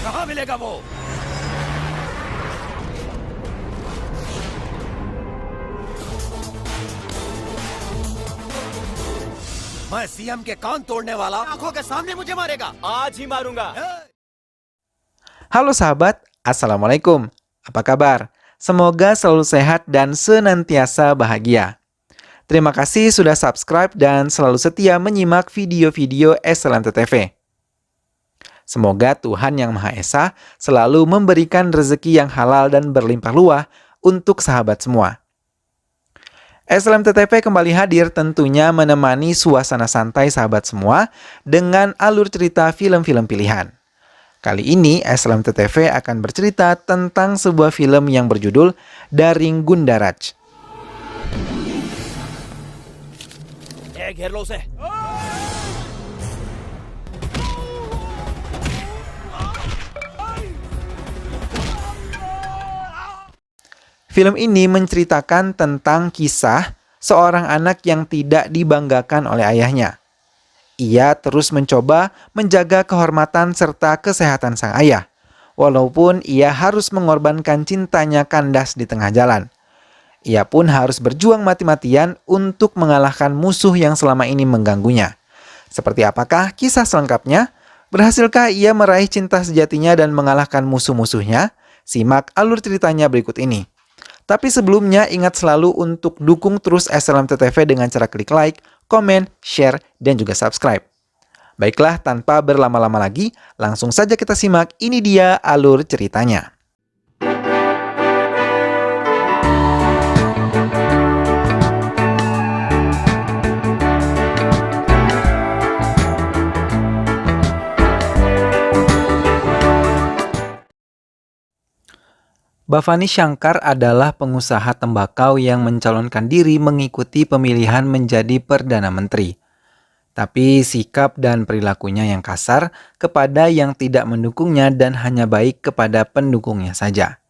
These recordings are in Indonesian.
कहाँ मिलेगा वो? मैं सीएम के कान तोड़ने वाला आंखों के सामने मुझे मारेगा। आज ही मारूंगा. Halo sahabat, Assalamualaikum. Apa kabar? Semoga selalu sehat dan senantiasa bahagia. Terima kasih sudah subscribe dan selalu setia menyimak video-video SLMT TV. Semoga Tuhan Yang Maha Esa selalu memberikan rezeki yang halal dan berlimpah ruah untuk sahabat semua. SLMT TV kembali hadir tentunya menemani suasana santai sahabat semua dengan alur cerita film-film pilihan. Kali ini SLMT TV akan bercerita tentang sebuah film yang berjudul Daring Gundaraj. घेर लो उसे. Film ini menceritakan tentang kisah seorang anak yang tidak dibanggakan oleh ayahnya. Ia terus mencoba menjaga kehormatan serta kesehatan sang ayah, walaupun ia harus mengorbankan cintanya kandas di tengah jalan. Ia pun harus berjuang mati-matian untuk mengalahkan musuh yang selama ini mengganggunya. Seperti apakah kisah selengkapnya? Berhasilkah ia meraih cinta sejatinya dan mengalahkan musuh-musuhnya? Simak alur ceritanya berikut ini. Tapi sebelumnya ingat selalu untuk dukung terus SLMT TV dengan cara klik like, komen, share, dan juga subscribe. Baiklah, tanpa berlama-lama lagi, langsung saja kita simak. Ini dia alur ceritanya. Bhavani Shankar adalah pengusaha tembakau yang mencalonkan diri mengikuti pemilihan menjadi Perdana Menteri. Tapi sikap dan perilakunya yang kasar kepada yang tidak mendukungnya dan hanya baik kepada pendukungnya saja.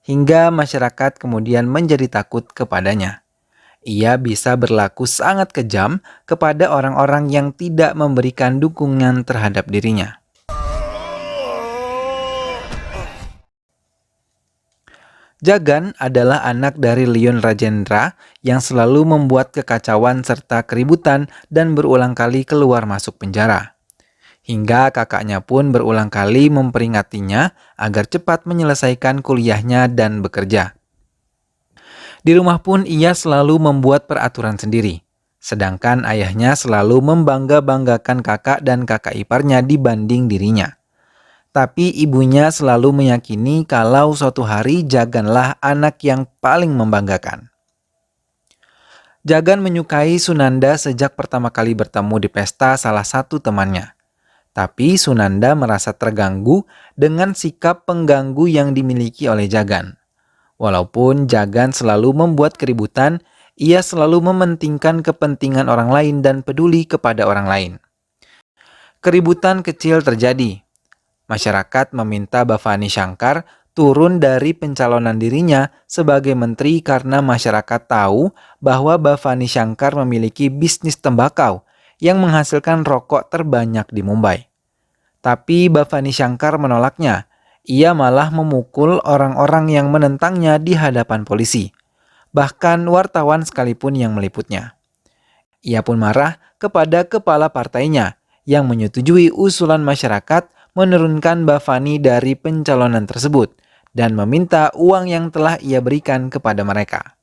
Hingga masyarakat kemudian menjadi takut kepadanya. Ia bisa berlaku sangat kejam kepada orang-orang yang tidak memberikan dukungan terhadap dirinya. Jagan adalah anak dari Leon Rajendra yang selalu membuat kekacauan serta keributan dan berulang kali keluar masuk penjara. Hingga kakaknya pun berulang kali memperingatinya agar cepat menyelesaikan kuliahnya dan bekerja. Di rumah pun ia selalu membuat peraturan sendiri, sedangkan ayahnya selalu membangga-banggakan kakak dan kakak iparnya dibanding dirinya. Tapi ibunya selalu meyakini kalau suatu hari Jaganlah anak yang paling membanggakan. Jagan menyukai Sunanda sejak pertama kali bertemu di pesta salah satu temannya. Tapi Sunanda merasa terganggu dengan sikap pengganggu yang dimiliki oleh Jagan. Walaupun Jagan selalu membuat keributan, ia selalu mementingkan kepentingan orang lain dan peduli kepada orang lain. Keributan kecil terjadi. Masyarakat meminta Bhavani Shankar turun dari pencalonan dirinya sebagai menteri karena masyarakat tahu bahwa Bhavani Shankar memiliki bisnis tembakau yang menghasilkan rokok terbanyak di Mumbai. Tapi Bhavani Shankar menolaknya. Ia malah memukul orang-orang yang menentangnya di hadapan polisi, bahkan wartawan sekalipun yang meliputnya. Ia pun marah kepada kepala partainya yang menyetujui usulan masyarakat menurunkan Bhavani dari pencalonan tersebut dan meminta uang yang telah ia berikan kepada mereka.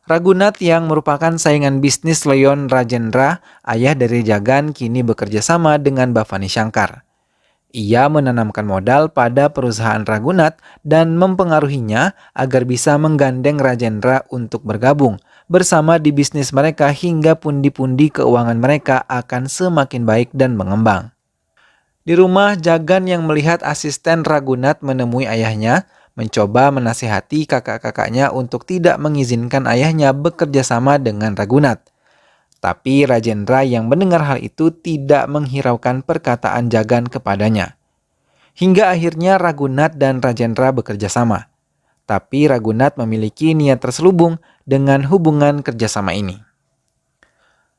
Raghunath yang merupakan saingan bisnis Leon Rajendra, ayah dari Jagan, kini bekerja sama dengan Bhavani Shankar. Ia menanamkan modal pada perusahaan Raghunath dan mempengaruhinya agar bisa menggandeng Rajendra untuk bergabung bersama di bisnis mereka hingga pundi-pundi keuangan mereka akan semakin baik dan mengembang. Di rumah, Jagan yang melihat asisten Raghunath menemui ayahnya, mencoba menasihati kakak-kakaknya untuk tidak mengizinkan ayahnya bekerja sama dengan Raghunath. Tapi Rajendra yang mendengar hal itu tidak menghiraukan perkataan Jagan kepadanya. Hingga akhirnya Raghunath dan Rajendra bekerja sama. Tapi Raghunath memiliki niat terselubung dengan hubungan kerjasama ini.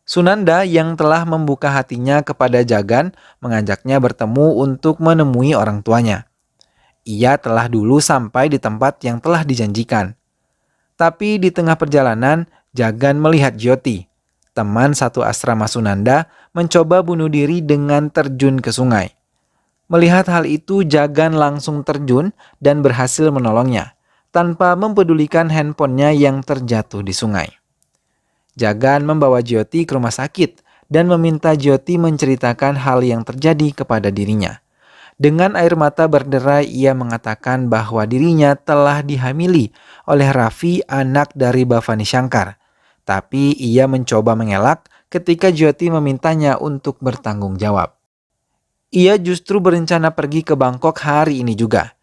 Sunanda yang telah membuka hatinya kepada Jagan mengajaknya bertemu untuk menemui orang tuanya. Ia telah dulu sampai di tempat yang telah dijanjikan. Tapi di tengah perjalanan, Jagan melihat Jyoti, teman satu asrama Sunanda, mencoba bunuh diri dengan terjun ke sungai. Melihat hal itu, Jagan langsung terjun dan berhasil menolongnya, tanpa mempedulikan handphonenya yang terjatuh di sungai. Jagan membawa Jyoti ke rumah sakit dan meminta Jyoti menceritakan hal yang terjadi kepada dirinya. Dengan air mata berderai, ia mengatakan bahwa dirinya telah dihamili oleh Raffi, anak dari Bhavani Shankar. Tapi ia mencoba mengelak ketika Jyoti memintanya untuk bertanggung jawab. Ia justru berencana pergi ke Bangkok hari ini juga.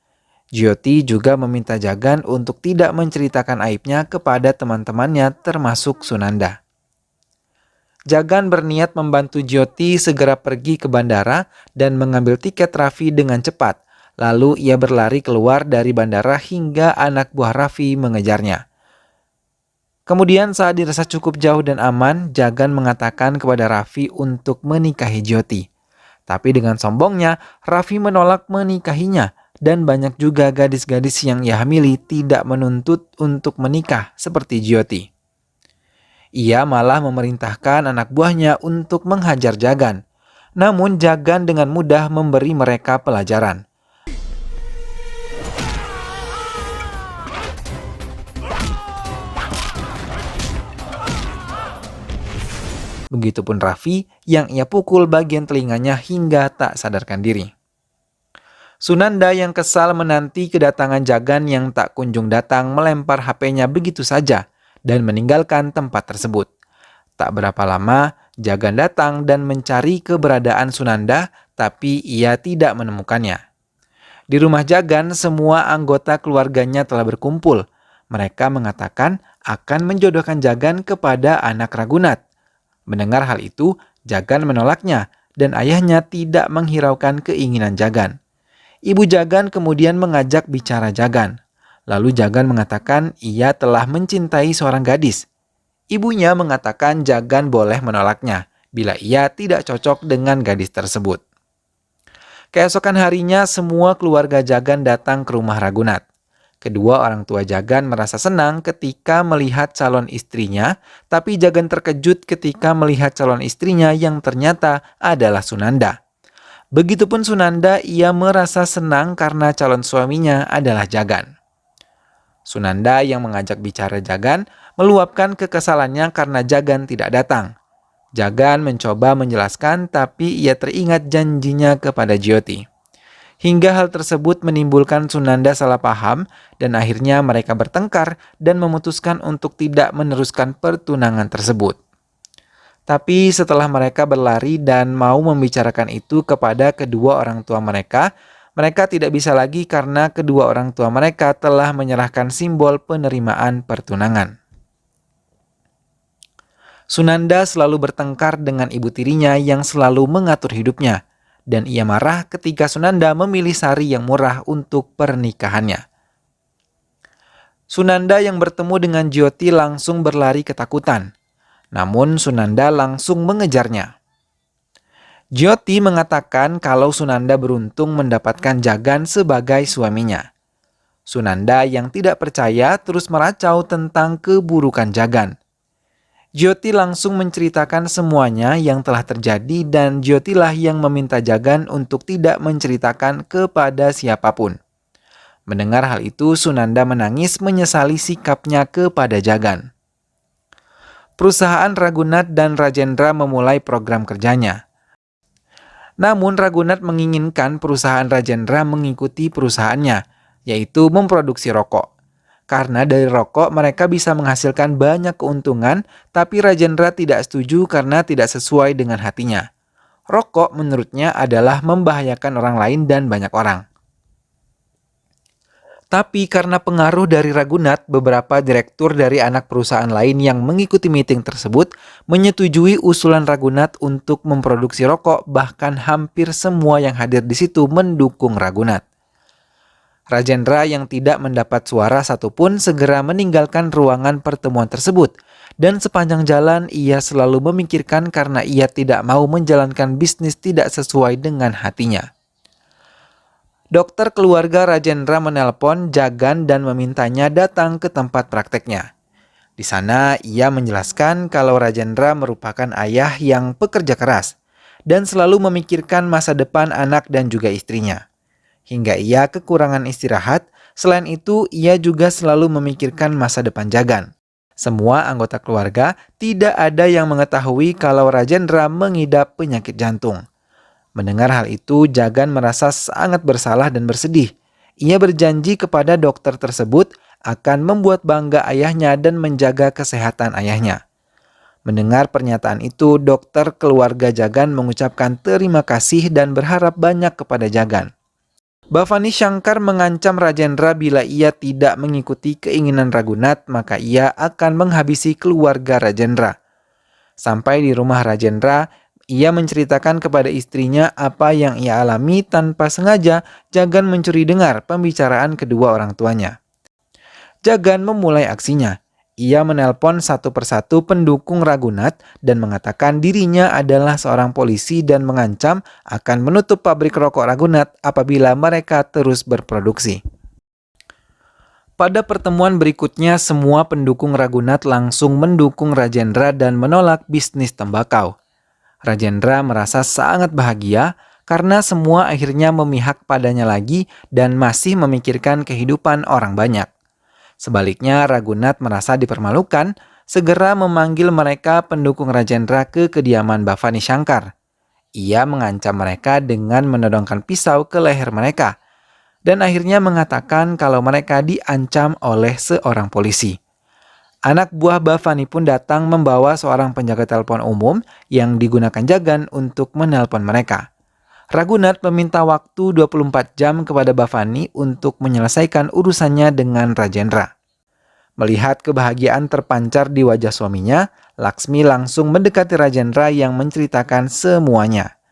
Jyoti juga meminta Jagan untuk tidak menceritakan aibnya kepada teman-temannya termasuk Sunanda. Jagan berniat membantu Jyoti segera pergi ke bandara dan mengambil tiket Raffi dengan cepat. Lalu ia berlari keluar dari bandara hingga anak buah Raffi mengejarnya. Kemudian saat dirasa cukup jauh dan aman, Jagan mengatakan kepada Raffi untuk menikahi Jyoti. Tapi dengan sombongnya, Raffi menolak menikahinya. Dan banyak juga gadis-gadis yang ia hamili tidak menuntut untuk menikah seperti Jyoti. Ia malah memerintahkan anak buahnya untuk menghajar Jagan. Namun Jagan dengan mudah memberi mereka pelajaran. Begitupun Raffi yang ia pukul bagian telinganya hingga tak sadarkan diri. Sunanda yang kesal menanti kedatangan Jagan yang tak kunjung datang melempar HP-nya begitu saja dan meninggalkan tempat tersebut. Tak berapa lama, Jagan datang dan mencari keberadaan Sunanda, tapi ia tidak menemukannya. Di rumah Jagan, semua anggota keluarganya telah berkumpul. Mereka mengatakan akan menjodohkan Jagan kepada anak Ragunat. Mendengar hal itu, Jagan menolaknya dan ayahnya tidak menghiraukan keinginan Jagan. Ibu Jagan kemudian mengajak bicara Jagan. Lalu Jagan mengatakan ia telah mencintai seorang gadis. Ibunya mengatakan Jagan boleh menolaknya bila ia tidak cocok dengan gadis tersebut. Keesokan harinya semua keluarga Jagan datang ke rumah Ragunat. Kedua orang tua Jagan merasa senang ketika melihat calon istrinya, tapi Jagan terkejut ketika melihat calon istrinya yang ternyata adalah Sunanda. Begitupun Sunanda, ia merasa senang karena calon suaminya adalah Jagan. Sunanda yang mengajak bicara Jagan meluapkan kekesalannya karena Jagan tidak datang. Jagan mencoba menjelaskan tapi ia teringat janjinya kepada Jyoti. Hingga hal tersebut menimbulkan Sunanda salah paham dan akhirnya mereka bertengkar dan memutuskan untuk tidak meneruskan pertunangan tersebut. Tapi setelah mereka berlari dan mau membicarakan itu kepada kedua orang tua mereka, mereka tidak bisa lagi karena kedua orang tua mereka telah menyerahkan simbol penerimaan pertunangan. Sunanda selalu bertengkar dengan ibu tirinya yang selalu mengatur hidupnya, dan ia marah ketika Sunanda memilih sari yang murah untuk pernikahannya. Sunanda yang bertemu dengan Jyoti langsung berlari ketakutan. Namun Sunanda langsung mengejarnya. Jyoti mengatakan kalau Sunanda beruntung mendapatkan Jagan sebagai suaminya. Sunanda yang tidak percaya terus meracau tentang keburukan Jagan. Jyoti langsung menceritakan semuanya yang telah terjadi dan Jyotilah yang meminta Jagan untuk tidak menceritakan kepada siapapun. Mendengar hal itu, Sunanda menangis menyesali sikapnya kepada Jagan. Perusahaan Ragunat dan Rajendra memulai program kerjanya. Namun Ragunat menginginkan perusahaan Rajendra mengikuti perusahaannya, yaitu memproduksi rokok. Karena dari rokok mereka bisa menghasilkan banyak keuntungan, tapi Rajendra tidak setuju karena tidak sesuai dengan hatinya. Rokok menurutnya adalah membahayakan orang lain dan banyak orang. Tapi karena pengaruh dari Ragunat, beberapa direktur dari anak perusahaan lain yang mengikuti meeting tersebut menyetujui usulan Ragunat untuk memproduksi rokok, bahkan hampir semua yang hadir di situ mendukung Ragunat. Rajendra yang tidak mendapat suara satupun segera meninggalkan ruangan pertemuan tersebut Dan sepanjang jalan ia selalu memikirkan karena ia tidak mau menjalankan bisnis tidak sesuai dengan hatinya. Dokter keluarga Rajendra menelpon Jagan dan memintanya datang ke tempat prakteknya. Di sana ia menjelaskan kalau Rajendra merupakan ayah yang pekerja keras dan selalu memikirkan masa depan anak dan juga istrinya. Hingga ia kekurangan istirahat, selain itu ia juga selalu memikirkan masa depan Jagan. Semua anggota keluarga tidak ada yang mengetahui kalau Rajendra mengidap penyakit jantung. Mendengar hal itu, Jagan merasa sangat bersalah dan bersedih. Ia berjanji kepada dokter tersebut akan membuat bangga ayahnya dan menjaga kesehatan ayahnya. Mendengar pernyataan itu, dokter keluarga Jagan mengucapkan terima kasih dan berharap banyak kepada Jagan. Bhavani Shankar mengancam Rajendra bila ia tidak mengikuti keinginan Raghunath, maka ia akan menghabisi keluarga Rajendra. Sampai di rumah Rajendra, ia menceritakan kepada istrinya apa yang ia alami. Tanpa sengaja, Jagan mencuri dengar pembicaraan kedua orang tuanya. Jagan memulai aksinya. Ia menelpon satu persatu pendukung Raghunath dan mengatakan dirinya adalah seorang polisi dan mengancam akan menutup pabrik rokok Raghunath apabila mereka terus berproduksi. Pada pertemuan berikutnya, semua pendukung Raghunath langsung mendukung Rajendra dan menolak bisnis tembakau. Rajendra merasa sangat bahagia karena semua akhirnya memihak padanya lagi dan masih memikirkan kehidupan orang banyak. Sebaliknya, Raghunath merasa dipermalukan, segera memanggil mereka pendukung Rajendra ke kediaman Bhavani Shankar. Ia mengancam mereka dengan menodongkan pisau ke leher mereka, dan akhirnya mengatakan kalau mereka diancam oleh seorang polisi. Anak buah Bhavani pun datang membawa seorang penjaga telepon umum yang digunakan Jagan untuk menelpon mereka. Raghunath meminta waktu 24 jam kepada Bhavani untuk menyelesaikan urusannya dengan Rajendra. Melihat kebahagiaan terpancar di wajah suaminya, Laksmi langsung mendekati Rajendra yang menceritakan semuanya.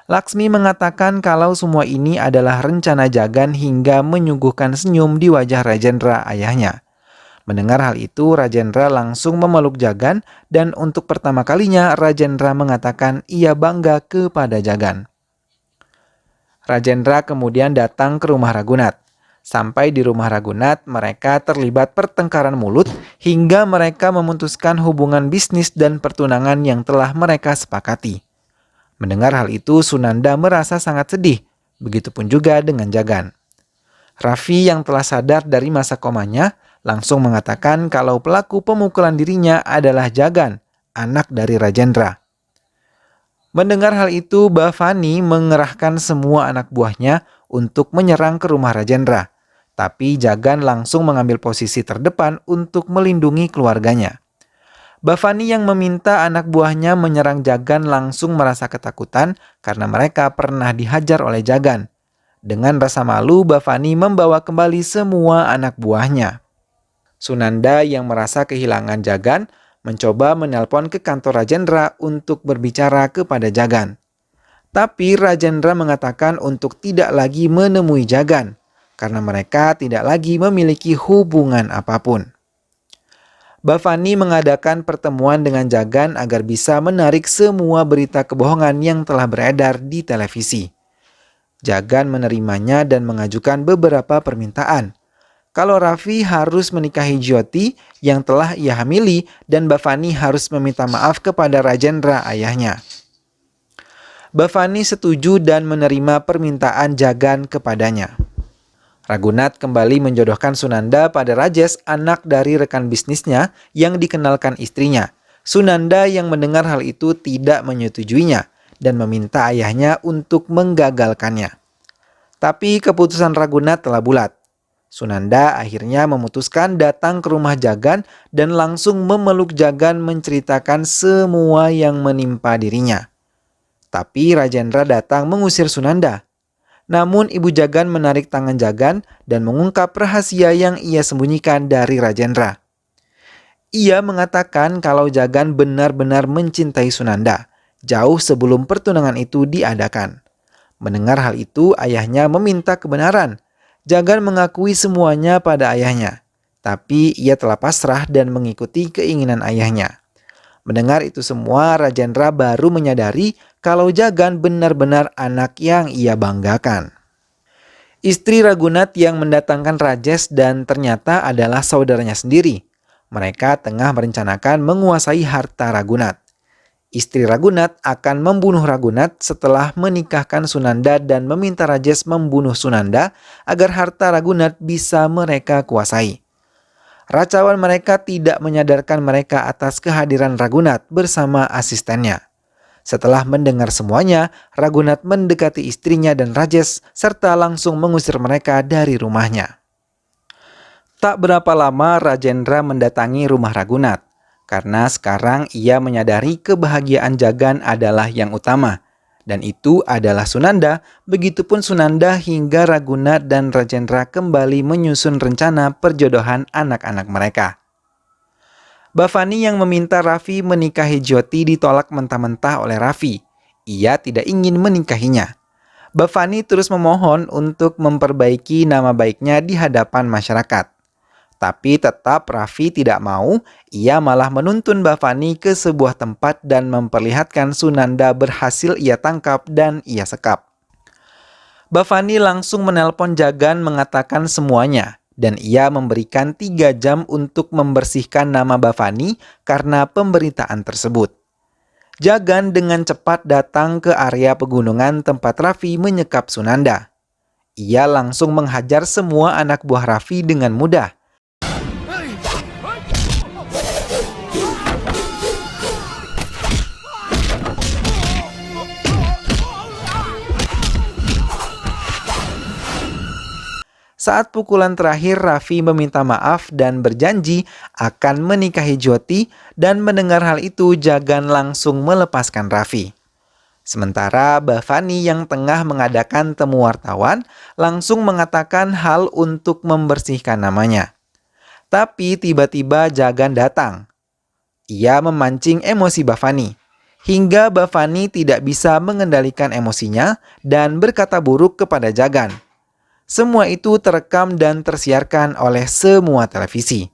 Laksmi mengatakan kalau semua ini adalah rencana Jagan hingga menyuguhkan senyum di wajah Rajendra ayahnya. Mendengar hal itu, Rajendra langsung memeluk Jagan dan untuk pertama kalinya Rajendra mengatakan ia bangga kepada Jagan. Rajendra kemudian datang ke rumah Raghunath. Sampai di rumah Raghunath, mereka terlibat pertengkaran mulut hingga mereka memutuskan hubungan bisnis dan pertunangan yang telah mereka sepakati. Mendengar hal itu, Sunanda merasa sangat sedih, begitupun juga dengan Jagan. Raffi yang telah sadar dari masa komanya langsung mengatakan kalau pelaku pemukulan dirinya adalah Jagan, anak dari Rajendra. Mendengar hal itu, Bhavani mengerahkan semua anak buahnya untuk menyerang ke rumah Rajendra. Tapi Jagan langsung mengambil posisi terdepan untuk melindungi keluarganya. Bhavani yang meminta anak buahnya menyerang Jagan langsung merasa ketakutan karena mereka pernah dihajar oleh Jagan. Dengan rasa malu, Bhavani membawa kembali semua anak buahnya. Sunanda yang merasa kehilangan Jagan mencoba menelpon ke kantor Rajendra untuk berbicara kepada Jagan. Tapi Rajendra mengatakan untuk tidak lagi menemui Jagan, karena mereka tidak lagi memiliki hubungan apapun. Bhavani mengadakan pertemuan dengan Jagan agar bisa menarik semua berita kebohongan yang telah beredar di televisi. Jagan menerimanya dan mengajukan beberapa permintaan. Kalau Raffi harus menikahi Jyoti yang telah ia hamili dan Bhavani harus meminta maaf kepada Rajendra ayahnya. Bhavani setuju dan menerima permintaan Jagan kepadanya. Raghunath kembali menjodohkan Sunanda pada Rajesh, anak dari rekan bisnisnya yang dikenalkan istrinya. Sunanda yang mendengar hal itu tidak menyetujuinya dan meminta ayahnya untuk menggagalkannya. Tapi keputusan Raghunath telah bulat. Sunanda akhirnya memutuskan datang ke rumah Jagan dan langsung memeluk Jagan menceritakan semua yang menimpa dirinya. Tapi Rajendra datang mengusir Sunanda. Namun ibu Jagan menarik tangan Jagan dan mengungkap rahasia yang ia sembunyikan dari Rajendra. Ia mengatakan kalau Jagan benar-benar mencintai Sunanda, jauh sebelum pertunangan itu diadakan. Mendengar hal itu, ayahnya meminta kebenaran. Jagan mengakui semuanya pada ayahnya. Tapi ia telah pasrah dan mengikuti keinginan ayahnya. Mendengar itu semua, Rajendra baru menyadari kalau Jagan benar-benar anak yang ia banggakan. Istri Raghunath yang mendatangkan Rajesh dan ternyata adalah saudaranya sendiri. Mereka tengah merencanakan menguasai harta Raghunath. Istri Raghunath akan membunuh Raghunath setelah menikahkan Sunanda dan meminta Rajesh membunuh Sunanda agar harta Raghunath bisa mereka kuasai. Racawan mereka tidak menyadarkan mereka atas kehadiran Raghunath bersama asistennya. Setelah mendengar semuanya, Raghunath mendekati istrinya dan Rajesh serta langsung mengusir mereka dari rumahnya. Tak berapa lama Rajendra mendatangi rumah Raghunath, karena sekarang ia menyadari kebahagiaan Jagan adalah yang utama, dan itu adalah Sunanda. Begitupun Sunanda hingga Raghunath dan Rajendra kembali menyusun rencana perjodohan anak-anak mereka. Bhavani yang meminta Raffi menikahi Jyoti ditolak mentah-mentah oleh Raffi. Ia tidak ingin menikahinya. Bhavani terus memohon untuk memperbaiki nama baiknya di hadapan masyarakat. Tapi tetap Raffi tidak mau, ia malah menuntun Bhavani ke sebuah tempat dan memperlihatkan Sunanda berhasil ia tangkap dan ia sekap. Bhavani langsung menelpon Jagan mengatakan semuanya. Dan ia memberikan 3 jam untuk membersihkan nama Bhavani karena pemberitaan tersebut. Jagan dengan cepat datang ke area pegunungan tempat Raffi menyekap Sunanda. Ia langsung menghajar semua anak buah Raffi dengan mudah. Saat pukulan terakhir, Raffi meminta maaf dan berjanji akan menikahi Jyoti, dan mendengar hal itu Jagan langsung melepaskan Raffi. Sementara Bhavani yang tengah mengadakan temu wartawan langsung mengatakan hal untuk membersihkan namanya. Tapi tiba-tiba Jagan datang. Ia memancing emosi Bhavani, hingga Bhavani tidak bisa mengendalikan emosinya dan berkata buruk kepada Jagan. Semua itu terekam dan tersiarkan oleh semua televisi.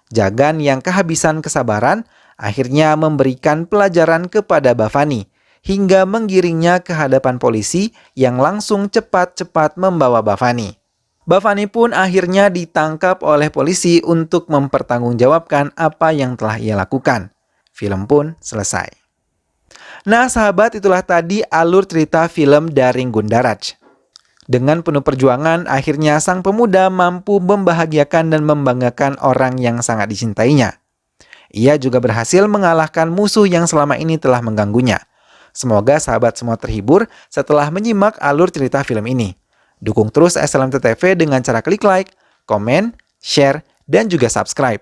Jagan yang kehabisan kesabaran akhirnya memberikan pelajaran kepada Bhavani hingga menggiringnya ke hadapan polisi yang langsung cepat-cepat membawa Bhavani. Bhavani pun akhirnya ditangkap oleh polisi untuk mempertanggungjawabkan apa yang telah ia lakukan. Film pun selesai. Nah sahabat, itulah tadi alur cerita film Daring Gundaraj. Dengan penuh perjuangan, akhirnya sang pemuda mampu membahagiakan dan membanggakan orang yang sangat dicintainya. Ia juga berhasil mengalahkan musuh yang selama ini telah mengganggunya. Semoga sahabat semua terhibur setelah menyimak alur cerita film ini. Dukung terus SLMT TV dengan cara klik like, komen, share, dan juga subscribe.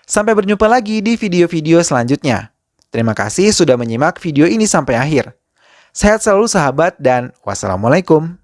Sampai berjumpa lagi di video-video selanjutnya. Terima kasih sudah menyimak video ini sampai akhir. Sehat selalu sahabat dan wassalamualaikum.